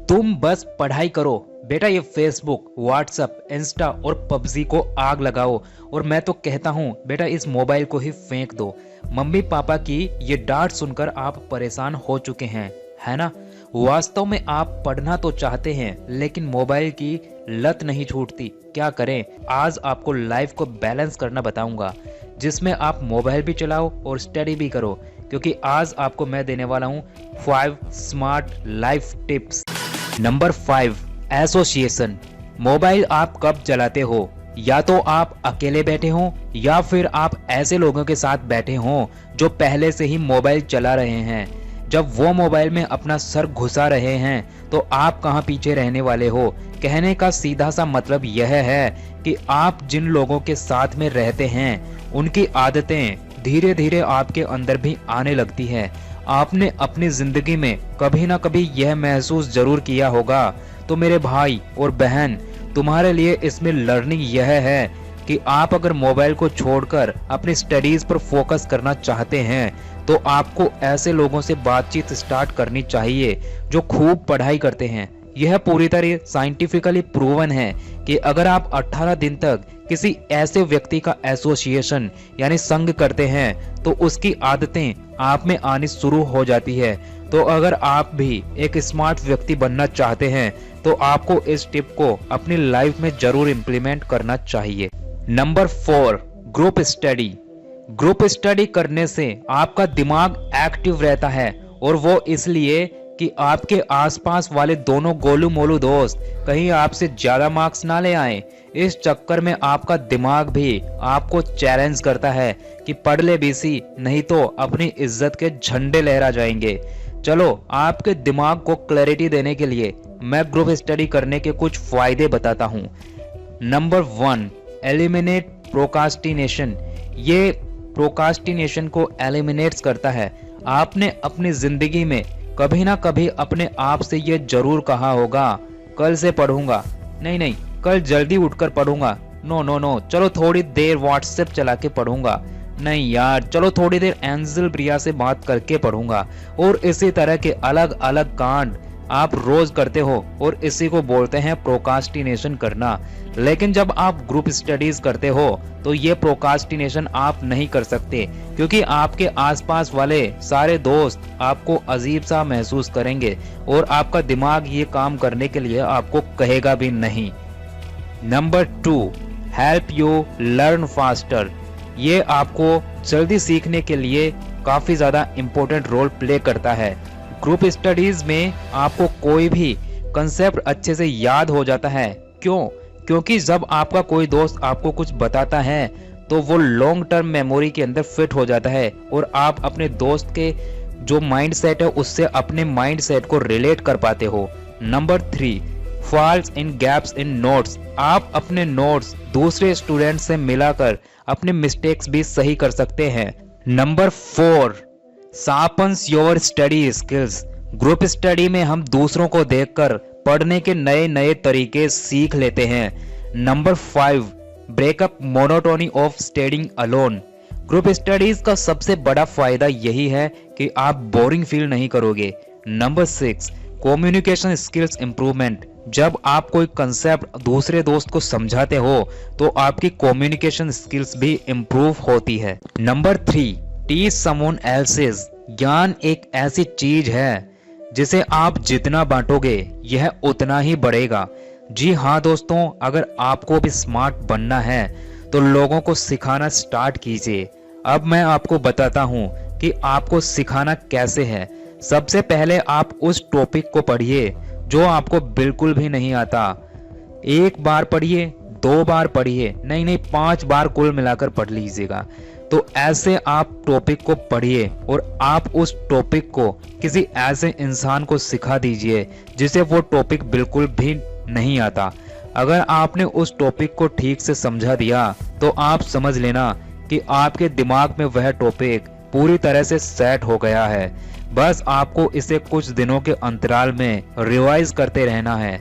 तुम बस पढ़ाई करो बेटा। ये फेसबुक, व्हाट्सएप, इंस्टा और पबजी को आग लगाओ। और मैं तो कहता हूँ बेटा इस मोबाइल को ही फेंक दो। मम्मी पापा की ये डांट सुनकर आप परेशान हो चुके हैं, है ना। वास्तव में आप पढ़ना तो चाहते हैं लेकिन मोबाइल की लत नहीं छूटती। क्या करें? आज आपको लाइफ को बैलेंस करना बताऊंगा, जिसमें आप मोबाइल भी चलाओ और स्टडी भी करो। क्योंकि आज आपको मैं देने वाला हूँ 5 smart life tips. Number 5, association. Mobile आप कब चलाते हो? या तो आप अकेले बैठे हो या फिर आप ऐसे लोगों के साथ बैठे हो जो पहले से ही मोबाइल चला रहे हैं। जब वो मोबाइल में अपना सर घुसा रहे हैं तो आप कहाँ पीछे रहने वाले हो। कहने का सीधा सा मतलब यह है कि आप जिन लोगों के साथ में रहते हैं उनकी आदतें धीरे धीरे आपके अंदर भी आने लगती है। आपने अपनी जिंदगी में कभी ना कभी यह महसूस जरूर किया होगा। तो मेरे भाई और बहन, तुम्हारे लिए इसमें लर्निंग यह है कि आप अगर मोबाइल को छोड़कर अपनी स्टडीज पर फोकस करना चाहते हैं तो आपको ऐसे लोगों से बातचीत स्टार्ट करनी चाहिए जो खूब पढ़ाई करते हैं। यह पूरी तरह साइंटिफिकली प्रूवन है कि अगर आप 18 दिन तक किसी ऐसे व्यक्ति का एसोसिएशन यानी संग करते हैं तो उसकी आदतें आप में आनी शुरू हो जाती है। तो अगर आप भी एक स्मार्ट व्यक्ति बनना चाहते हैं तो आपको इस टिप को अपनी लाइफ में जरूर इम्प्लीमेंट करना चाहिए। Number 4, group study. Group study करने से आपका दिमाग एक्टिव रहता है, और वो इसलिए कि आपके आसपास वाले दोनों गोलू मोलू दोस्त कहीं आपसे ज्यादा मार्क्स ना ले आए। इस चक्कर में आपका दिमाग भी आपको चैलेंज करता है कि पढ़ ले बीसी, नहीं तो अपनी इज्जत के झंडे लहरा जाएंगे। चलो आपके दिमाग को क्लैरिटी देने के लिए मैं ग्रुप स्टडी करने के कुछ फायदे बताता हूँ। Number 1, eliminate procrastination. ये प्रोकास्टिनेशन को एलिमिनेट्स करता है। आपने अपनी जिंदगी में कभी ना कभी अपने आप से ये जरूर कहा होगा, कल से पढ़ूंगा, नहीं नहीं कल जल्दी उठकर पढ़ूंगा, नो नो नो चलो थोड़ी देर व्हाट्सएप चला के पढ़ूंगा, नहीं यार चलो थोड़ी देर एंजल प्रिया से बात करके पढ़ूंगा। और इसी तरह के अलग अलग कांड आप रोज करते हो और इसी को बोलते हैं प्रोकास्टिनेशन करना। लेकिन जब आप ग्रुप स्टडीज करते हो तो ये प्रोकास्टिनेशन आप नहीं कर सकते, क्योंकि आपके आसपास वाले सारे दोस्त आपको अजीब सा महसूस करेंगे और आपका दिमाग ये काम करने के लिए आपको कहेगा भी नहीं। Number 2, help you learn faster. ये आपको जल्दी सीखने के लिए काफी ज्यादा इम्पोर्टेंट रोल प्ले करता है। ग्रुप स्टडीज में आपको कोई भी कंसेप्ट अच्छे से याद हो जाता है। क्यों? क्योंकि जब आपका कोई दोस्त आपको कुछ बताता है तो वो लॉन्ग टर्म मेमोरी के अंदर फिट हो जाता है और आप अपने दोस्त के जो माइंड सेट है उससे अपने माइंड सेट को रिलेट कर पाते हो। Number 3, falls in gaps in notes. आप अपने नोट्स दूसरे स्टूडेंट से मिलाकर अपने मिस्टेक्स भी सही कर सकते हैं। Number 4, sharpens your study skills. Group study में हम दूसरों को देखकर पढ़ने के नए नए तरीके सीख लेते हैं। Number 5, breakup monotony of studying alone. Group studies का सबसे बड़ा फायदा यही है कि आप बोरिंग फील नहीं करोगे। Number 6, communication skills improvement. जब आप कोई कंसेप्ट दूसरे दोस्त को समझाते हो तो आपकी कम्युनिकेशन स्किल्स भी इंप्रूव होती है। Number 3, teach someone else's. ज्ञान एक ऐसी चीज है जिसे आप जितना बांटोगे यह उतना ही बढ़ेगा। जी हाँ दोस्तों, अगर आपको भी स्मार्ट बनना है तो लोगों को सिखाना स्टार्ट कीजिए। अब मैं आपको बताता हूँ कि आपको सिखाना कैसे है। सबसे पहले आप उस टॉपिक को पढ़िए जो आपको बिल्कुल भी नहीं आता। एक बार पढ़िए, 2 बार पढ़िए, नहीं नहीं 5 बार कुल मिलाकर पढ़ लीजिएगा। तो ऐसे आप टॉपिक को पढ़िए और आप उस टॉपिक को किसी ऐसे इंसान को सिखा दीजिए जिसे वो टॉपिक बिल्कुल भी नहीं आता। अगर आपने उस टॉपिक को ठीक से समझा दिया तो आप समझ लेना कि आपके दिमाग में वह टॉपिक पूरी तरह से सेट हो गया है। बस आपको इसे कुछ दिनों के अंतराल में रिवाइज करते रहना है।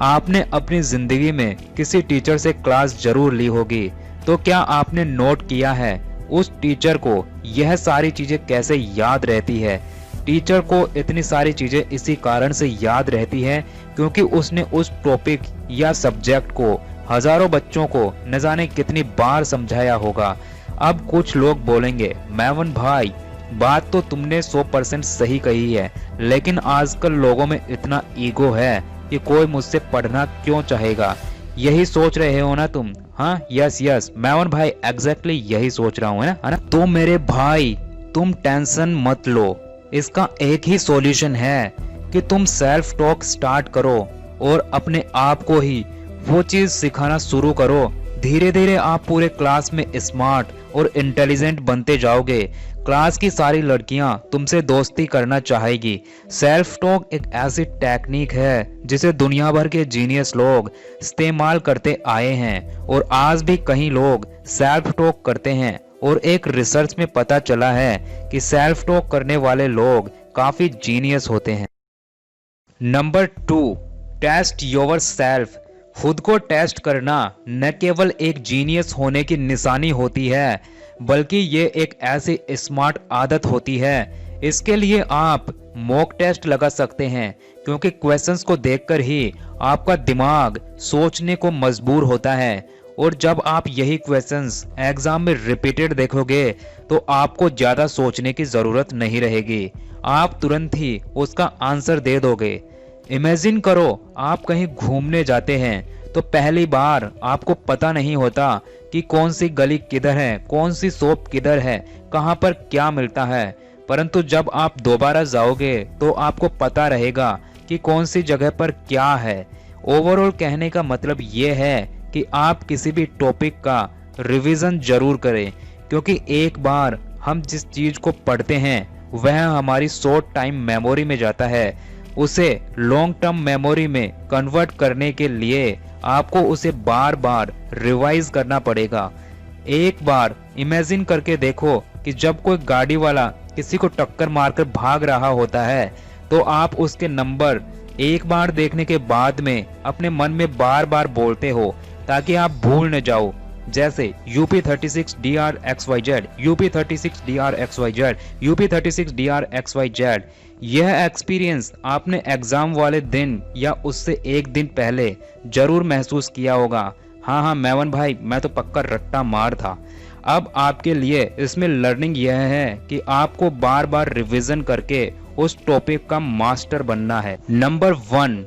आपने अपनी जिंदगी में किसी टीचर से क्लास जरूर ली होगी, तो क्या आपने नोट किया है उस टीचर को यह सारी चीजें कैसे याद रहती है? टीचर को इतनी सारी चीजें इसी कारण से याद रहती है क्योंकि उसने उस टॉपिक या सब्जेक्ट को हजारों बच्चों को न जाने कितनी बार समझाया होगा। अब कुछ लोग बोलेंगे, मैवन भाई बात तो तुमने 100% सही कही है, लेकिन आजकल लोगों में इतना ईगो है कि कोई मुझसे पढ़ना क्यों चाहेगा। यही सोच रहे हो ना तुम? हाँ, यस मैवन भाई, एग्जैक्टली यही सोच रहा हूँ, है ना? तो मेरे भाई तुम टेंशन मत लो, इसका एक ही सॉल्यूशन है कि तुम सेल्फ टॉक स्टार्ट करो और अपने आप को ही वो चीज सिखाना शुरू करो। धीरे धीरे आप पूरे क्लास में स्मार्ट और इंटेलिजेंट बनते जाओगे। क्लास की सारी लड़कियां तुमसे दोस्ती करना चाहेगी। सेल्फ टॉक एक ऐसी टेक्निक है जिसे दुनिया भर के जीनियस लोग इस्तेमाल करते आए हैं और आज भी कई लोग सेल्फ टॉक करते हैं। और एक रिसर्च में पता चला है कि सेल्फ टॉक करने वाले लोग काफी जीनियस होते हैं। Number 2, test yourself. खुद को टेस्ट करना न केवल एक जीनियस होने की निशानी होती है, बल्कि ये एक ऐसी स्मार्ट आदत होती है। इसके लिए आप मॉक टेस्ट लगा सकते हैं, क्योंकि क्वेश्चंस को देखकर ही आपका दिमाग सोचने को मजबूर होता है। और जब आप यही क्वेश्चंस एग्जाम में रिपीटेड देखोगे तो आपको ज्यादा सोचने की जरूरत नहीं रहेगी, आप तुरंत ही उसका आंसर दे दोगे। इमेजिन करो आप कहीं घूमने जाते हैं तो पहली बार आपको पता नहीं होता कि कौन सी गली किधर है, कौन सी शॉप किधर है, कहां पर क्या मिलता है। परंतु जब आप दोबारा जाओगे तो आपको पता रहेगा कि कौन सी जगह पर क्या है। ओवरऑल कहने का मतलब ये है कि आप किसी भी टॉपिक का रिवीजन जरूर करें, क्योंकि एक बार हम जिस चीज को पढ़ते हैं वह हमारी शॉर्ट टाइम मेमोरी में जाता है। उसे लॉन्ग टर्म मेमोरी में कन्वर्ट करने के लिए आपको उसे बार बार रिवाइज करना पड़ेगा। एक बार इमेजिन करके देखो कि जब कोई गाड़ी वाला किसी को टक्कर मारकर भाग रहा होता है तो आप उसके नंबर एक बार देखने के बाद में अपने मन में बार बार बोलते हो ताकि आप भूल न जाओ। जैसे UP36 DRXYZ, UP36 DRXYZ, UP36 DRXYZ। यह एक्सपीरियंस आपने एग्जाम वाले दिन या उससे एक दिन पहले जरूर महसूस किया होगा। हाँ मैवन भाई, मैं तो पक्का रट्टा मार था। अब आपके लिए इसमें लर्निंग यह है कि आपको बार बार रिवीजन करके उस टॉपिक का मास्टर बनना है। नंबर 1,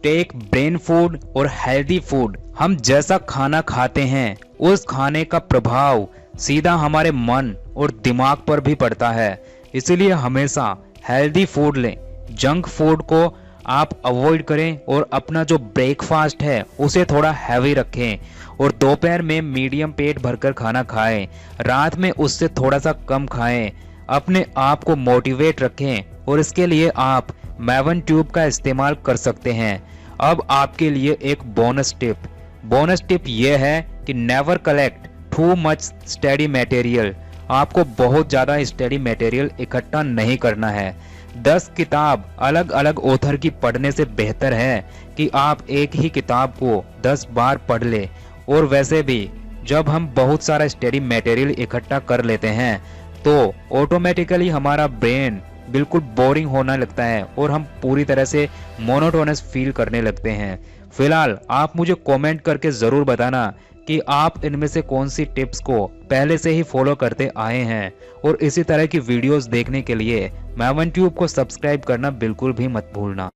टेक ब्रेन फूड और हेल्दी फूड। हम जैसा खाना खाते हैं उस खाने का प्रभाव सीधा हमारे मन और दिमाग पर भी पड़ता है, इसलिए हमेशा हेल्दी फूड लें। जंक फूड को आप अवॉइड करें और अपना जो ब्रेकफास्ट है उसे थोड़ा हैवी रखें और दोपहर में मीडियम पेट भरकर खाना खाएं, रात में उससे थोड़ा सा कम खाएं। अपने आप को मोटिवेट रखें और इसके लिए आप मैवन ट्यूब का इस्तेमाल कर सकते हैं। अब आपके लिए एक बोनस टिप यह है कि never collect too much study material. आपको बहुत ज़्यादा स्टडी मटेरियल इकट्ठा नहीं करना है। 10 किताब अलग अलग ऑथर की पढ़ने से बेहतर है कि आप एक ही किताब को 10 बार पढ़ ले। और वैसे भी जब हम बहुत सारा स्टडी मटेरियल इकट्ठा कर लेते हैं तो ऑटोमेटिकली हमारा ब्रेन बिल्कुल बोरिंग होने लगता है और हम पूरी तरह से मोनोटोनस फील करने लगते हैं। फिलहाल आप मुझे कमेंट करके ज़रूर बताना कि आप इनमें से कौन सी टिप्स को पहले से ही फॉलो करते आए हैं। और इसी तरह की वीडियोस देखने के लिए मैवन ट्यूब को सब्सक्राइब करना बिल्कुल भी मत भूलना।